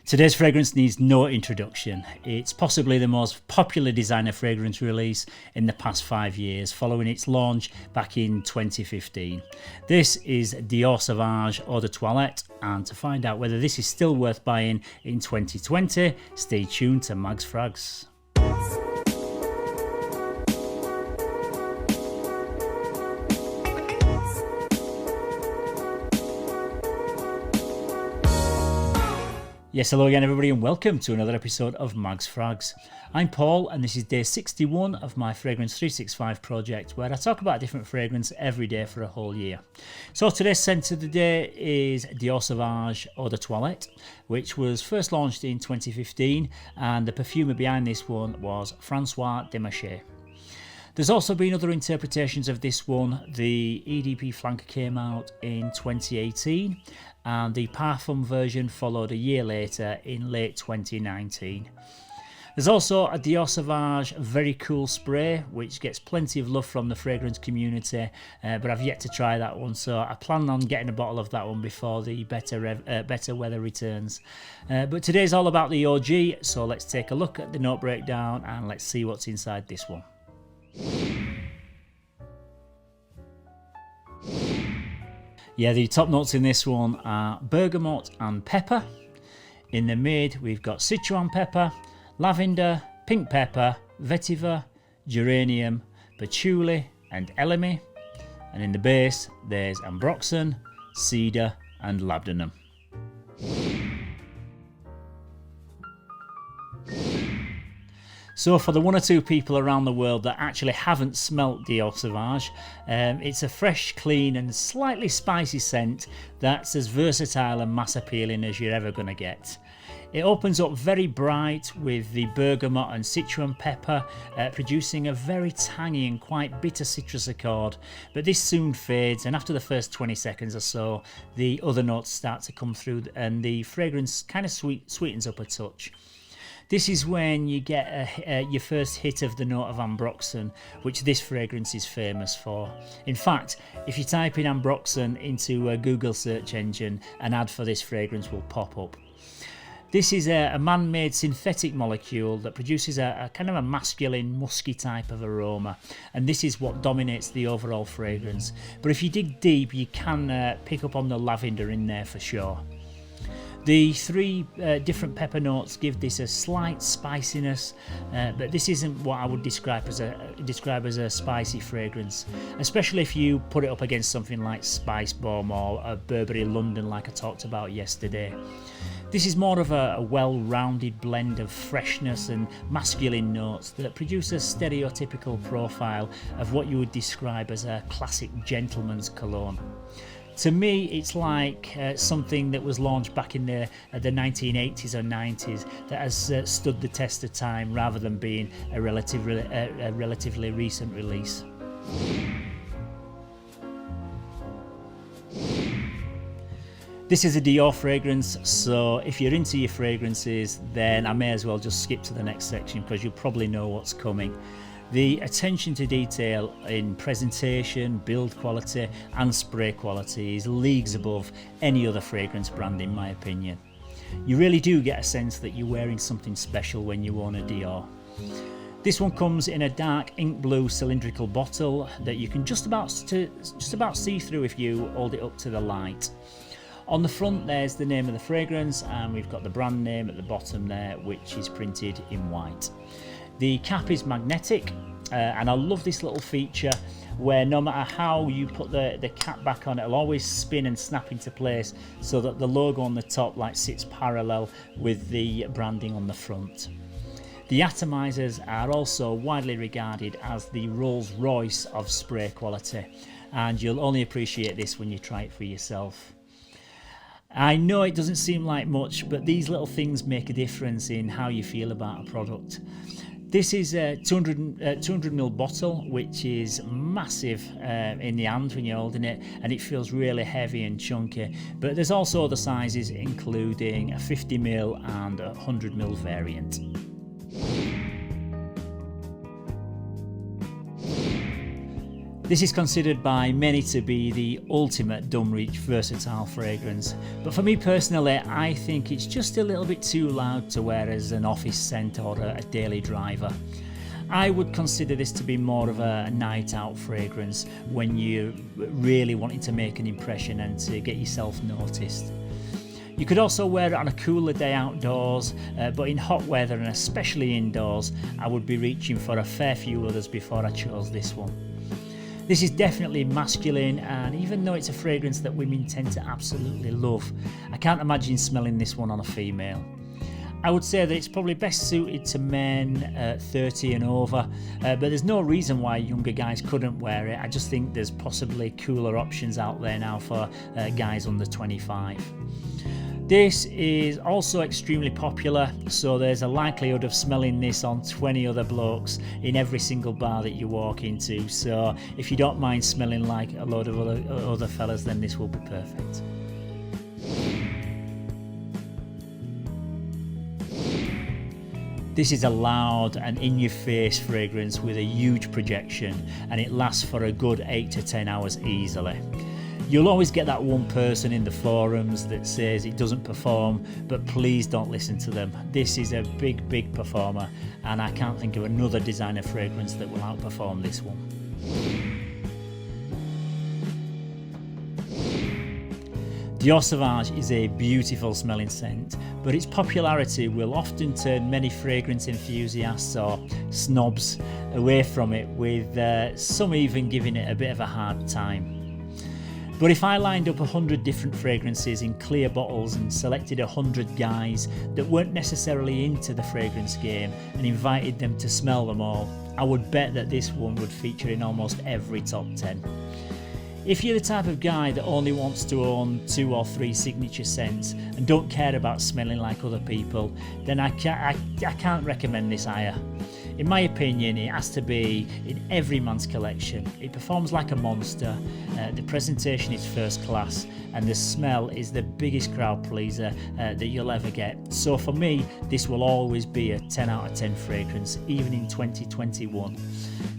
Today's fragrance needs no introduction. It's possibly the most popular designer fragrance release in the past 5 years, following its launch back in 2015. This is Dior Sauvage Eau de Toilette, and to find out whether this is still worth buying in 2020, stay tuned to Mags Frags. Yes, hello again everybody and welcome to another episode of Mags Frags. I'm Paul and this is day 61 of my Fragrance 365 project where I talk about a different fragrance every day for a whole year. So today's scent of the day is Dior Sauvage Eau de Toilette, which was first launched in 2015, and the perfumer behind this one was François Demachy. There's also been other interpretations of this one. The EDP flanker came out in 2018 and the Parfum version followed a year later in late 2019. There's also a Dior Sauvage Very Cool Spray, which gets plenty of love from the fragrance community, but I've yet to try that one, so I plan on getting a bottle of that one before the better weather returns. But today's all about the OG, so let's take a look at the note breakdown and let's see what's inside this one. Yeah, the top notes in this one are bergamot and pepper. In the mid, we've got Sichuan pepper, lavender, pink pepper, vetiver, geranium, patchouli, and elemi. And in the base, there's ambroxan, cedar, and labdanum. So for the one or two people around the world that actually haven't smelt Dior Sauvage, it's a fresh, clean and slightly spicy scent that's as versatile and mass appealing as you're ever going to get. It opens up very bright with the bergamot and Sichuan pepper, producing a very tangy and quite bitter citrus accord, but this soon fades, and after the first 20 seconds or so the other notes start to come through and the fragrance kind of sweetens up a touch. This is when you get your first hit of the note of ambroxan, which this fragrance is famous for. In fact, if you type in ambroxan into a Google search engine, an ad for this fragrance will pop up. This is a man-made synthetic molecule that produces a kind of a masculine, musky type of aroma, and this is what dominates the overall fragrance. But if you dig deep, you can pick up on the lavender in there for sure. The three different pepper notes give this a slight spiciness, but this isn't what I would describe as a spicy fragrance, especially if you put it up against something like Spice Bomb or a Burberry London like I talked about yesterday. This is more of a well-rounded blend of freshness and masculine notes that produce a stereotypical profile of what you would describe as a classic gentleman's cologne. To me, it's like something that was launched back in the 1980s or 90s that has stood the test of time rather than being a relatively recent release. This is a Dior fragrance, so if you're into your fragrances, then I may as well just skip to the next section because you'll probably know what's coming. The attention to detail in presentation, build quality and spray quality is leagues above any other fragrance brand in my opinion. You really do get a sense that you're wearing something special when you own a Dior. This one comes in a dark ink blue cylindrical bottle that you can just about see through if you hold it up to the light. On the front there's the name of the fragrance and we've got the brand name at the bottom there, which is printed in white. The cap is magnetic, and I love this little feature where no matter how you put the cap back on, it'll always spin and snap into place so that the logo on the top sits parallel with the branding on the front. The atomizers are also widely regarded as the Rolls Royce of spray quality, and you'll only appreciate this when you try it for yourself. I know it doesn't seem like much, but these little things make a difference in how you feel about a product. This is a 200ml bottle, which is massive in the hand when you're holding it, and it feels really heavy and chunky. But there's also other sizes, including a 50ml and a 100ml variant. This is considered by many to be the ultimate dumb reach versatile fragrance, but for me personally I think it's just a little bit too loud to wear as an office scent or a daily driver. I would consider this to be more of a night out fragrance when you're really wanting to make an impression and to get yourself noticed. You could also wear it on a cooler day outdoors, but in hot weather and especially indoors, I would be reaching for a fair few others before I chose this one. This is definitely masculine, and even though it's a fragrance that women tend to absolutely love, I can't imagine smelling this one on a female. I would say that it's probably best suited to men 30 and over, but there's no reason why younger guys couldn't wear it. I just think there's possibly cooler options out there now for guys under 25. This is also extremely popular, so there's a likelihood of smelling this on 20 other blokes in every single bar that you walk into, so if you don't mind smelling like a load of other fellas, then this will be perfect. This is a loud and in-your-face fragrance with a huge projection, and it lasts for a good 8 to 10 hours easily. You'll always get that one person in the forums that says it doesn't perform, but please don't listen to them. This is a big performer, and I can't think of another designer fragrance that will outperform this one. Dior Sauvage is a beautiful smelling scent, but its popularity will often turn many fragrance enthusiasts or snobs away from it, with some even giving it a bit of a hard time. But if I lined up 100 different fragrances in clear bottles and selected 100 guys that weren't necessarily into the fragrance game and invited them to smell them all, I would bet that this one would feature in almost every top 10. If you're the type of guy that only wants to own 2 or 3 signature scents and don't care about smelling like other people, then I can't recommend this higher. In my opinion, it has to be in every man's collection. It performs like a monster, the presentation is first class, and the smell is the biggest crowd pleaser that you'll ever get. So for me, this will always be a 10 out of 10 fragrance, even in 2021.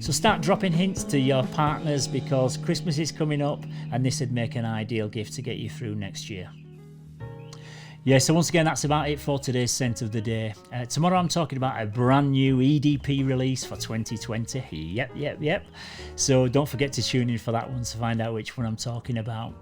So start dropping hints to your partners, because Christmas is coming up and this would make an ideal gift to get you through next year. Yeah, so once again, that's about it for today's scent of the day. Tomorrow I'm talking about a brand new EDP release for 2020. Yep. So don't forget to tune in for that one to find out which one I'm talking about.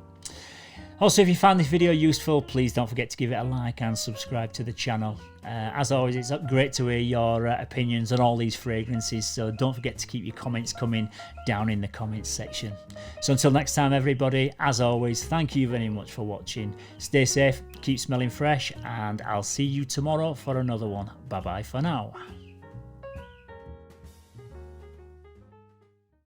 Also, if you found this video useful, please don't forget to give it a like and subscribe to the channel. As always, it's great to hear your opinions on all these fragrances, so don't forget to keep your comments coming down in the comments section. So until next time everybody, as always, thank you very much for watching. Stay safe, keep smelling fresh, and I'll see you tomorrow for another one. Bye bye for now.